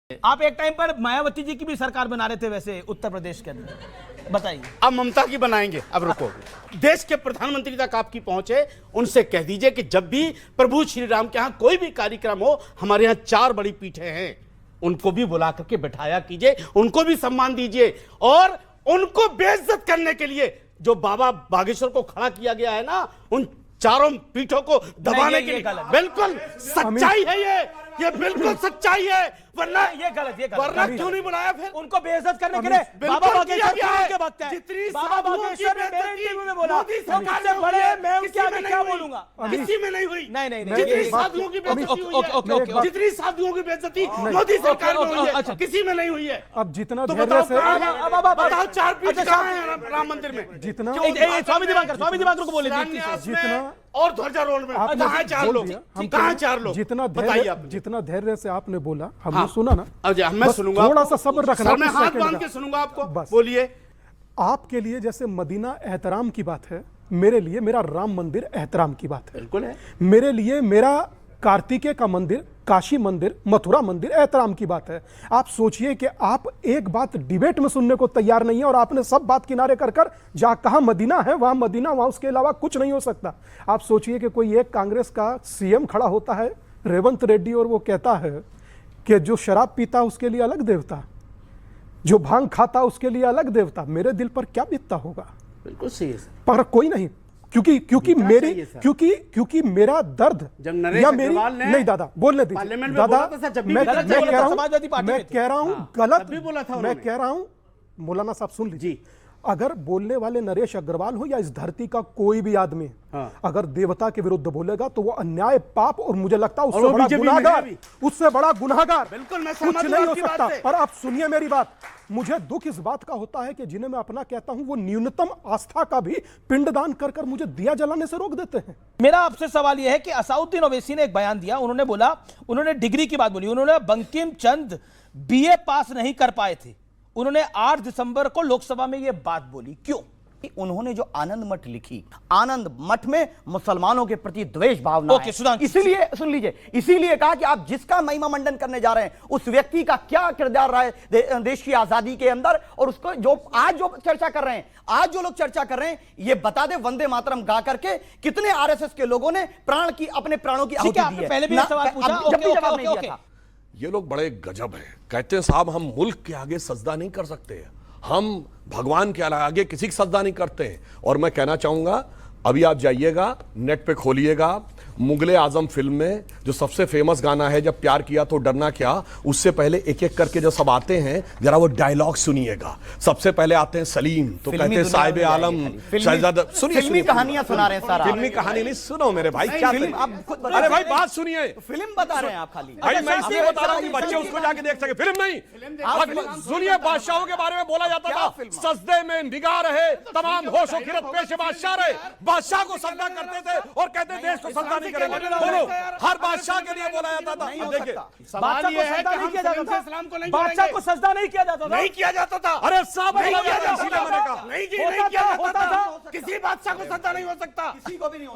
आप एक टाइम पर मायावती जी की भी सरकार बना रहे थे वैसे उत्तर प्रदेश के अंदर, बताइए। अब ममता की बनाएंगे। अब रुको, देश के प्रधानमंत्री तक आपकी पहुंच है, उनसे कह दीजिए कि जब भी प्रभु श्री राम के यहाँ कोई भी कार्यक्रम हो, हमारे यहाँ 4 बड़ी पीठें हैं, उनको भी बुला करके बैठाया कीजिए, उनको भी सम्मान दीजिए। और उनको बेइज्जत करने के लिए जो बाबा बागेश्वर को खड़ा किया गया है ना, उन 4 पीठों को दबाने के लिए बिल्कुल सच्चाई है ये बिल्कुल सच्चाई है। वरना ये गलत वरना क्यों नहीं बुलाया फिर उनको बेइज्जत करने के लिए? बाबा बागेश्वर के वक्त है, जितनी बाबा बागेश्वर ने मेरे इंटरव्यू में बोला, मोदी सरकार मुझसे बड़े मैं उनके आगे क्या बोलूंगा? किसी में नहीं हुई। नहीं जितनी साधुओं की बेइज्जती हुई है, जितनी साधुओं की बेइज्जती मोदी सरकार में हुई है, किसी में नहीं हुई है। अब जितना तो धैर्य से बताओ 4 पीठ कहाँ है राम मंदिर में? जितना स्वामी दिवाकर को बोले जितना और ध्वजारोहण में कहाँ 4 लोग? कहाँ 4 लोग? जितना धैर्य से आपने बोला, हमने सुना ना। मैं सुनूंगा, थोड़ा सा सब्र रखना। मैं हाथ बांध के सुनूंगा आपको। बस बोलिए। आपके लिए जैसे मदीना एहतराम की बात है, मेरे लिए मेरा राम मंदिर एहतराम की बात है। बिल्कुल है। मेरे लिए मेरा कार्तिकेय का मंदिर, काशी मंदिर, मथुरा मंदिर एहतराम की बात है। आप सोचिए कि आप एक बात डिबेट में सुनने को तैयार नहीं है और आपने सब बात किनारे कर जहां कहा मदीना है वहां मदीना, वहां उसके अलावा कुछ नहीं हो सकता। आप सोचिए कि कोई एक कांग्रेस का सीएम खड़ा होता है, रेवंत रेड्डी, और वो कहता है कि जो शराब पीता उसके लिए अलग देवता, जो भांग खाता उसके लिए अलग देवता। मेरे दिल पर क्या बीतता होगा? बिल्कुल सही है पर कोई नहीं, क्योंकि मेरा दर्द या मेरी नहीं, दादा बोलने दीजिए दादा। मैं कह रहा हूं गलत भी बोला था। मैं कह रहा हूं, मौलाना साहब सुन लीजिए, अगर बोलने वाले नरेश अग्रवाल हो या इस धरती का कोई भी आदमी अगर देवता के विरुद्ध बोलेगा तो वो अन्याय, पाप, और मुझे लगता है उससे बड़ा गुनाहगार कुछ नहीं हो सकता। पर आप सुनिए मेरी बात, मुझे दुख इस बात का होता है कि जिन्हें मैं अपना कहता हूं वो न्यूनतम आस्था का भी पिंडदान कर मुझे दिया जलाने से रोक देते हैं। मेरा आपसे सवाल यह है कि असाउद्दीन ओवैसी ने एक बयान दिया, उन्होंने बोला, उन्होंने डिग्री की बात बोली, उन्होंने बंकिम चंद बीए पास नहीं कर पाए थे, उन्होंने 8 दिसंबर को लोकसभा में यह बात बोली। क्यों? उन्होंने जो आनंद मठ लिखी, आनंद मठ में मुसलमानों के प्रति द्वेष भावना है। इसीलिए सुन लीजिए, इसीलिए कहा कि आप जिसका महिमा मंडन करने जा रहे हैं उस व्यक्ति का क्या किरदार रहा है देश की आजादी के अंदर, और उसको जो आज जो चर्चा कर रहे हैं, आज जो लोग चर्चा कर रहे हैं, ये बता दे वंदे मातरम गा करके कितने आरएसएस के लोगों ने अपने प्राणों की आहुति दी है। पहले भी सवाल पूछा, जब भी जवाब नहीं दिया था। ये लोग बड़े गजब हैं। कहते हैं साहब हम मुल्क के आगे सजदा नहीं कर सकते, हम भगवान के आगे किसी की सजदा नहीं करते हैं। और मैं कहना चाहूंगा, अभी आप जाइएगा नेट पे खोलिएगा, मुगले आजम फिल्म में जो सबसे फेमस गाना है, जब प्यार किया तो डरना क्या, उससे पहले एक एक करके जो सब आते हैं, जरा वो डायलॉग सुनिएगा। सबसे पहले आते हैं सलीम, तो कहते हैं साहिब आलम शहजादा। सुनिए, फिल्मी कहानियां सुना रहे हैं सारा। फिल्मी कहानी नहीं, सुनो मेरे भाई, क्या अरे भाई बात सुनिए, फिल्म बता रहे हैं आप खाली। भाई मैं इसलिए बता रहा हूं कि बच्चे उसको जाके देख सके। फिल्म नहीं, सुनिए, बादशाहों के बारे में बोला जाता था, सजदे में निगाह रहे तमाम होशो खिरत पेशे बादशाह रहे। बादशाह को सजदा करते थे और कहते देश को सजदा नहीं करेंगे। बोलो, हर बादशाह के लिए बोला जाता था। देखिए, बादशाह को सजदा नहीं किया जाता था, बादशाह को सजदा नहीं किया जाता था, नहीं किया जाता था। अरे साहब नहीं किया जाता था, नहीं किया जाता था, किसी बादशाह को सजदा नहीं हो सकता, किसी को भी नहीं।